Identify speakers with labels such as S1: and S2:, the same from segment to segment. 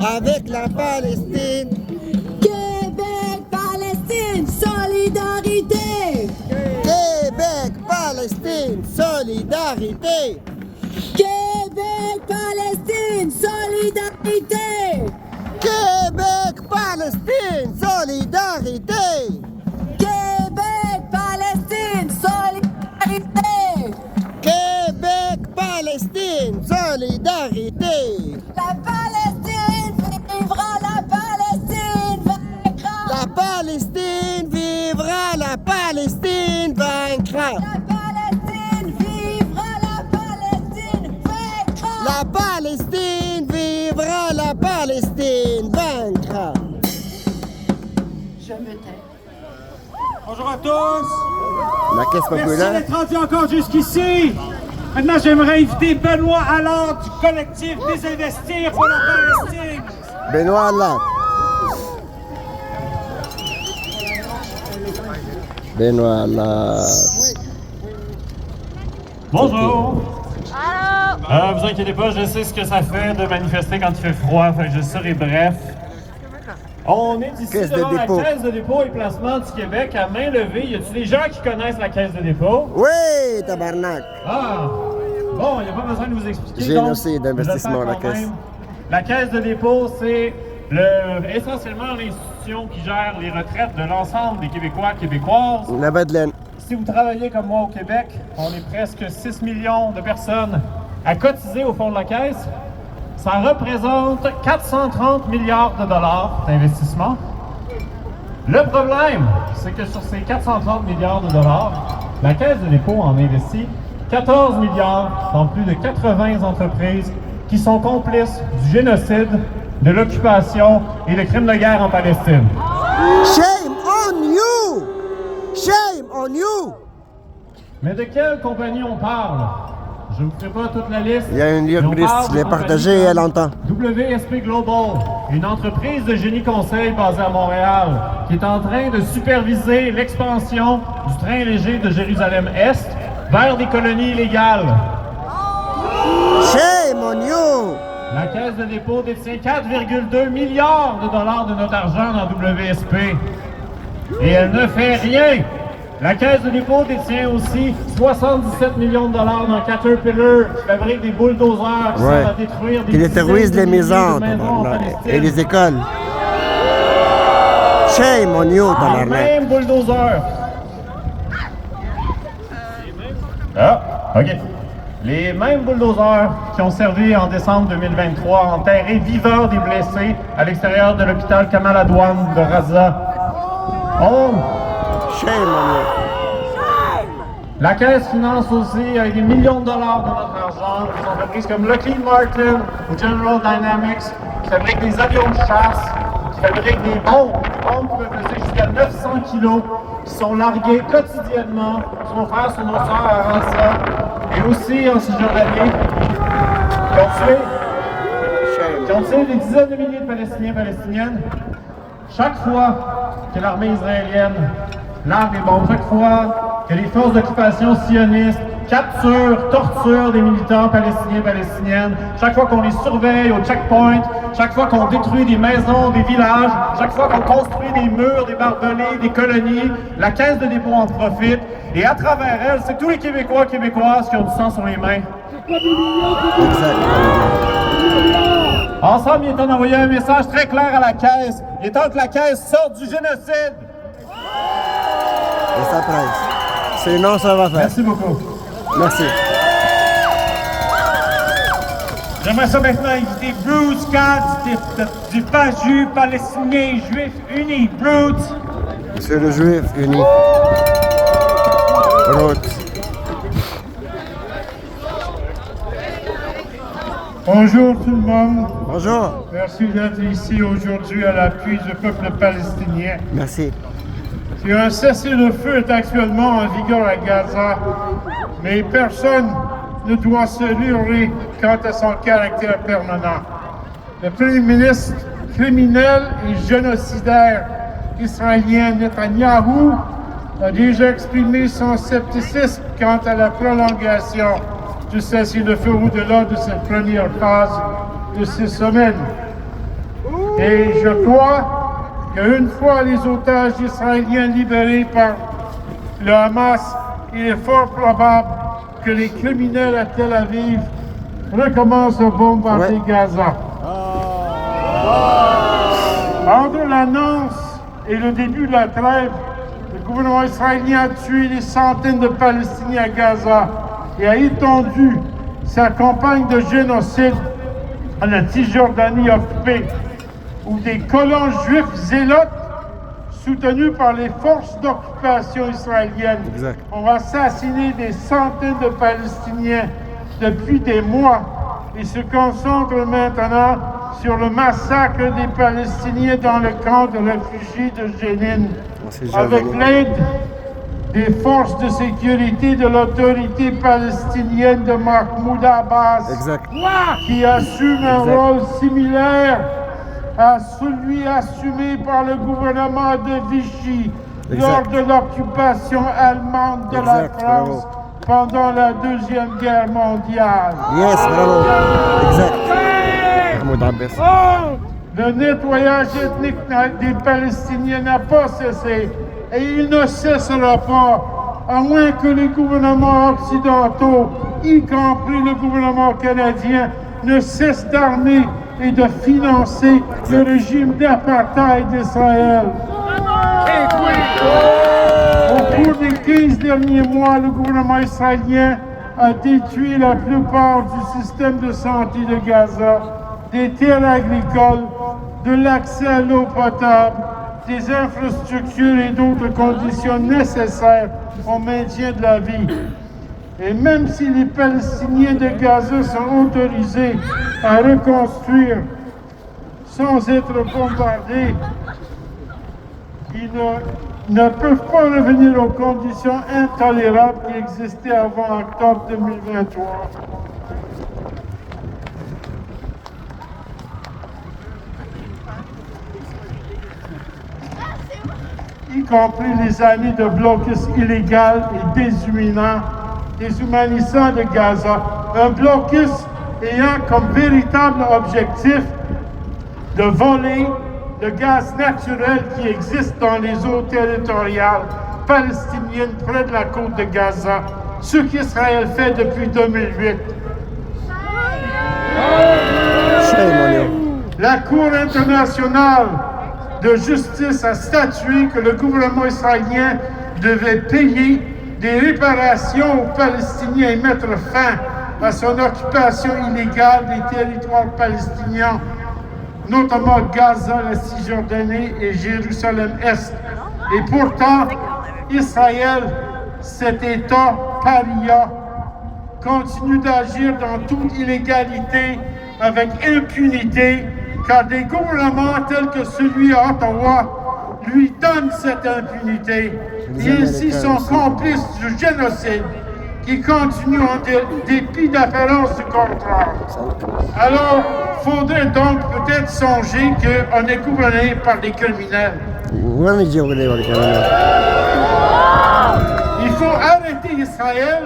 S1: avec la Palestine.
S2: Québec, Palestine, solidarité.
S1: Québec, Palestine, solidarité.
S2: Québec, Palestine, solidarité.
S1: Québec, Palestine, solidarité.
S2: Québec, Palestine, solidarité.
S1: Québec, Palestine, solidarité.
S2: La Palestine vivra, la Palestine vaincra.
S1: La Palestine vivra, la Palestine vaincra.
S2: La Palestine vivra, la Palestine vaincra.
S1: La Palestine vivra, la Palestine vaincra.
S2: Je me tais.
S3: Bonjour à tous.
S1: La caisse
S3: Merci
S1: populaire.
S3: d'être rendu encore jusqu'ici. Maintenant, j'aimerais inviter Benoît Allard du collectif Désinvestir pour la Palestine.
S1: Benoît Allah. Benoît Allah.
S3: Bonjour. Vous inquiétez pas, je sais ce que ça fait de manifester quand il fait froid, fait que je serai bref. On est ici
S1: Caisse de
S3: devant la
S1: dépôt.
S3: Caisse de dépôt et placement du Québec à main levée. Y a-t-il des gens qui connaissent la Caisse de dépôt?
S1: Oui, tabarnak.
S3: Ah! Bon, il n'y a pas besoin de vous expliquer.
S1: Génocide
S3: donc,
S1: d'investissement,
S3: je le
S1: la
S3: fais quand
S1: Caisse.
S3: même. La Caisse de dépôt, c'est essentiellement l'institution qui gère les retraites de l'ensemble des Québécois et Québécoises.
S1: La Madeleine.
S3: Si vous travaillez comme moi au Québec, on est presque 6 millions de personnes à cotiser au fond de la Caisse. Ça représente 430 milliards de dollars d'investissement. Le problème, c'est que sur ces 430 milliards de dollars, la Caisse de dépôt en investit 14 milliards dans plus de 80 entreprises qui sont complices du génocide, de l'occupation et des crimes de guerre en Palestine.
S1: Shame on you! Shame on you!
S3: Mais de quelle compagnie on parle? Je ne vous ferai pas toute la liste.
S1: Il y a une
S3: mais on
S1: libriste,
S3: parle
S1: je
S3: de
S1: l'ai
S3: compagnies
S1: partagée il y a
S3: comme
S1: longtemps.
S3: WSP Global, une entreprise de génie conseil basée à Montréal, qui est en train de superviser l'expansion du train léger de Jérusalem-Est vers des colonies illégales.
S1: Shame on you!
S3: La Caisse de dépôt détient 4,2 milliards de dollars de notre argent dans WSP. Et elle ne fait rien. La Caisse de dépôt détient aussi 77 millions de dollars dans Caterpillar, qui fabrique des bulldozers qui servent à détruire des
S1: Qui terrorise les
S3: dizaines de
S1: maisons,
S3: milliers de maisons en
S1: tabarnak.
S3: Palestine.
S1: Et les écoles. Shame on you,
S3: Les
S1: tabarnak.
S3: mêmes bulldozers. Ah, OK. Les mêmes bulldozers qui ont servi en décembre 2023 à enterrer vivants des blessés à l'extérieur de l'hôpital Kamal Adwan de Raza. Oh!
S1: Shame on you.
S3: La Caisse finance aussi avec des millions de dollars de notre argent des entreprises comme Lockheed Martin ou General Dynamics qui fabriquent des avions de chasse, qui fabriquent des bombes qui peuvent peser jusqu'à 900 kilos, qui sont larguées quotidiennement sur nos frères, sur nos sœurs à Raza et aussi en Cisjordanie, qui ont tué des dizaines de milliers de Palestiniens et Palestiniennes. Chaque fois que l'armée israélienne largue des bombes, chaque fois que les forces d'occupation sionistes capturent, torturent des militants palestiniens et palestiniennes, chaque fois qu'on les surveille au checkpoint, chaque fois qu'on détruit des maisons, des villages, chaque fois qu'on construit des murs, des barbelés, des colonies, la Caisse de dépôt en profite. Et à travers elle, c'est tous les Québécois et Québécoises qui ont du sang sur les mains.
S1: Exact.
S3: Ensemble, il est temps d'envoyer un message très clair à la Caisse. Il est temps que la Caisse sorte du génocide.
S1: Et ça presse. Sinon, ça va faire.
S3: Merci beaucoup.
S1: Merci.
S3: J'aimerais ça maintenant inviter Bruce Katz du FAJU, Palestinien Juif Uni. Bruce.
S1: Monsieur le Juif uni. Route.
S4: Bonjour tout le monde.
S1: Bonjour.
S4: Merci d'être ici aujourd'hui à l'appui du peuple palestinien.
S1: Merci.
S4: Si un cessez-le-feu est actuellement en vigueur à Gaza, mais personne ne doit se leurrer quant à son caractère permanent. Le premier ministre criminel et génocidaire israélien Netanyahou a déjà exprimé son scepticisme quant à la prolongation du cessez-le-feu au-delà de cette première phase de 6 semaines. Et je crois qu'une fois les otages israéliens libérés par le Hamas, il est fort probable que les criminels à Tel Aviv recommencent à bombarder
S1: Ouais.
S4: Gaza. Entre l'annonce et le début de la trêve, le gouvernement israélien a tué des centaines de Palestiniens à Gaza et a étendu sa campagne de génocide à la Cisjordanie occupée, où des colons juifs zélotes, soutenus par les forces d'occupation israéliennes,
S1: Exact.
S4: ont assassiné des centaines de Palestiniens depuis des mois et se concentrent maintenant sur le massacre des Palestiniens dans le camp de réfugiés de Jénine,
S1: On sait jamais.
S4: avec l'aide des forces de sécurité de l'autorité palestinienne de Mahmoud Abbas,
S1: Exact.
S4: qui assume un
S1: Exact.
S4: rôle similaire à celui assumé par le gouvernement de Vichy
S1: Exact.
S4: lors de l'occupation allemande de la
S1: Exact,
S4: France pendant la Deuxième Guerre mondiale.
S1: Yes, bravo. Exact. Mahmoud Abbas.
S4: Le nettoyage ethnique des Palestiniens n'a pas cessé et il ne cessera pas, à moins que les gouvernements occidentaux, y compris le gouvernement canadien, ne cessent d'armer et de financer le régime d'apartheid d'Israël. Au cours des 15 derniers mois, le gouvernement israélien a détruit la plupart du système de santé de Gaza, des terres agricoles, de l'accès à l'eau potable, des infrastructures et d'autres conditions nécessaires au maintien de la vie. Et même si les Palestiniens de Gaza sont autorisés à reconstruire sans être bombardés, ils ne peuvent pas revenir aux conditions intolérables qui existaient avant octobre 2023. Y compris les années de blocus illégal et déshumanisant de Gaza. Un blocus ayant comme véritable objectif de voler le gaz naturel qui existe dans les eaux territoriales palestiniennes près de la côte de Gaza, ce qu'Israël fait depuis 2008.
S1: Shame on you.
S4: La Cour internationale de justice a statué que le gouvernement israélien devait payer des réparations aux Palestiniens et mettre fin à son occupation illégale des territoires palestiniens, notamment Gaza, la Cisjordanie et Jérusalem-Est. Et pourtant, Israël, cet État paria, continue d'agir dans toute illégalité avec impunité, car des gouvernements tels que celui à Ottawa lui donnent cette impunité et ainsi sont complices du génocide qui continue en dépit d'apparence du contraire. Alors, faudrait donc peut-être songer qu'on est gouverné par des criminels.
S1: وين يجي ولا يوريك
S4: Il faut arrêter Israël,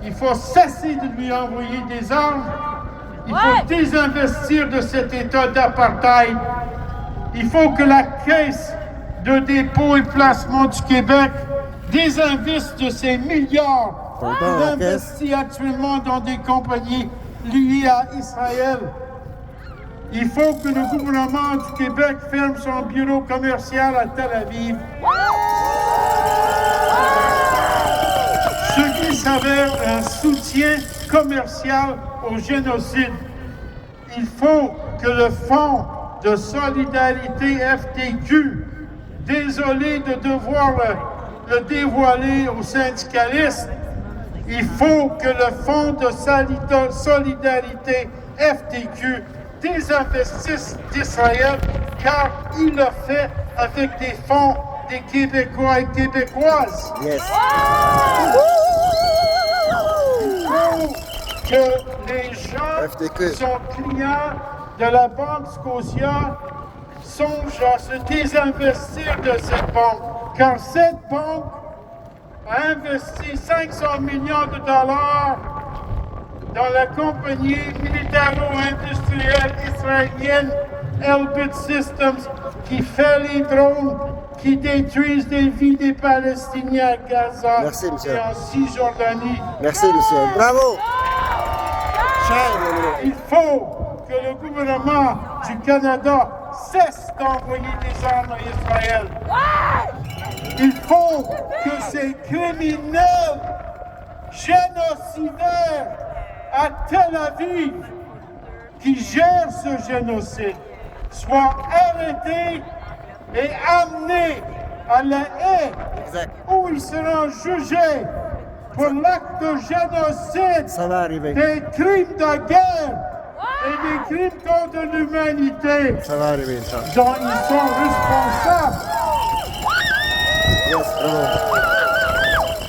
S4: il faut cesser de lui envoyer des armes, il faut désinvestir de cet état d'apartheid, il faut que la Caisse de dépôt et placement du Québec désinvestisse de ces milliards qu'il investit actuellement dans des compagnies liées à Israël. Il faut que le gouvernement du Québec ferme son bureau commercial à Tel Aviv. Ce qui s'avère un soutien commercial au génocide. Il faut que le Fonds de solidarité FTQ, désolé de devoir le dévoiler aux syndicalistes, il faut que le Fonds de solidarité FTQ désinvestisse d'Israël, car il le fait avec des fonds des Québécois et Québécoises.
S1: Yes.
S4: Il faut que les gens
S1: FTQ.
S4: qui sont clients de la Banque Scotia songent à se désinvestir de cette banque, car cette banque a investi 500 millions de dollars dans la compagnie militaro-industrielle israélienne Elbit Systems qui fait les drones qui détruisent des vies des Palestiniens à Gaza
S1: Merci, monsieur.
S4: et en Cisjordanie.
S1: Merci, monsieur. Bravo. Cher, Emmanuel.
S4: Il faut que le gouvernement du Canada cesse d'envoyer des armes à Israël. Il faut que ces criminels génocidaires à Tel Aviv qui gèrent ce génocide soient arrêtés et amenés à la haie
S1: Exact.
S4: où ils seront jugés pour l'acte de génocide,
S1: Ça va arriver.
S4: des crimes de guerre et des crimes contre l'humanité
S1: Ça va arriver, Inch'Allah.
S4: dont ils sont responsables.
S1: Yes, bravo.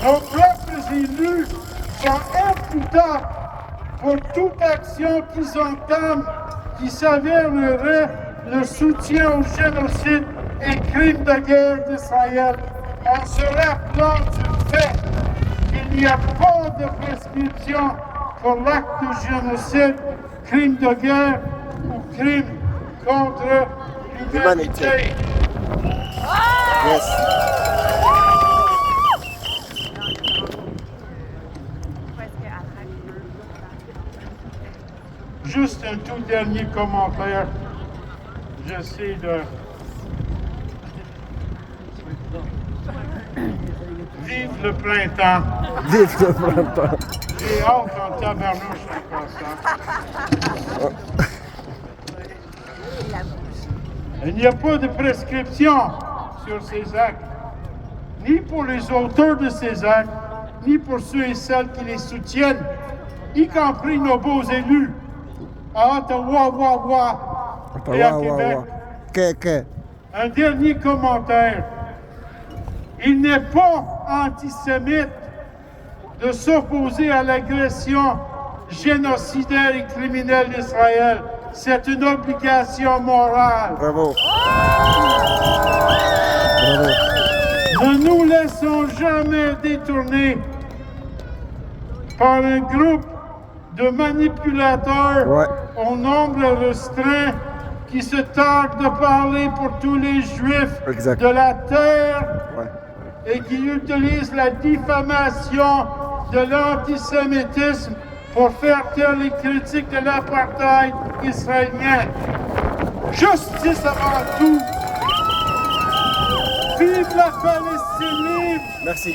S4: Nos propres élus sont imputables pour toute action qu'ils entament qui s'avérerait le soutien au génocide et crimes de guerre d'Israël, en se rappelant du fait qu'il n'y a pas de prescription pour l'acte de génocide, crime de guerre ou crime contre l'humanité.
S1: Yes.
S4: Juste un tout dernier commentaire. J'essaie de vivre le printemps.
S1: Vive le printemps.
S4: J'ai hâte en tabarnouche en passant. Il n'y a pas de prescription sur ces actes, ni pour les auteurs de ces actes, ni pour ceux et celles qui les soutiennent, y compris nos beaux élus à Ottawa, et à Québec.
S1: Que.
S4: Un dernier commentaire. Il n'est pas antisémite de s'opposer à l'agression génocidaire et criminelle d'Israël. C'est une obligation morale.
S1: Bravo. Bravo.
S4: Ne nous laissons jamais détourner par un groupe de manipulateurs
S1: Ouais.
S4: au nombre restreint qui se targuent de parler pour tous les Juifs
S1: Exact.
S4: de la terre
S1: Ouais.
S4: et qui utilisent la diffamation de l'antisémitisme pour faire taire les critiques de l'apartheid israélien. Justice avant tout. Vive la Palestine libre.
S1: Merci.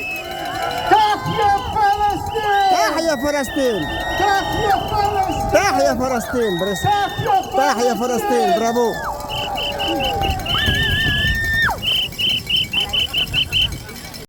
S4: Tahia Palestine!
S1: تحيا فلسطين.
S4: Tahia Palestine!
S1: تحيا فلسطين. برس.
S4: Tahia
S1: تحيا فلسطين. برافو.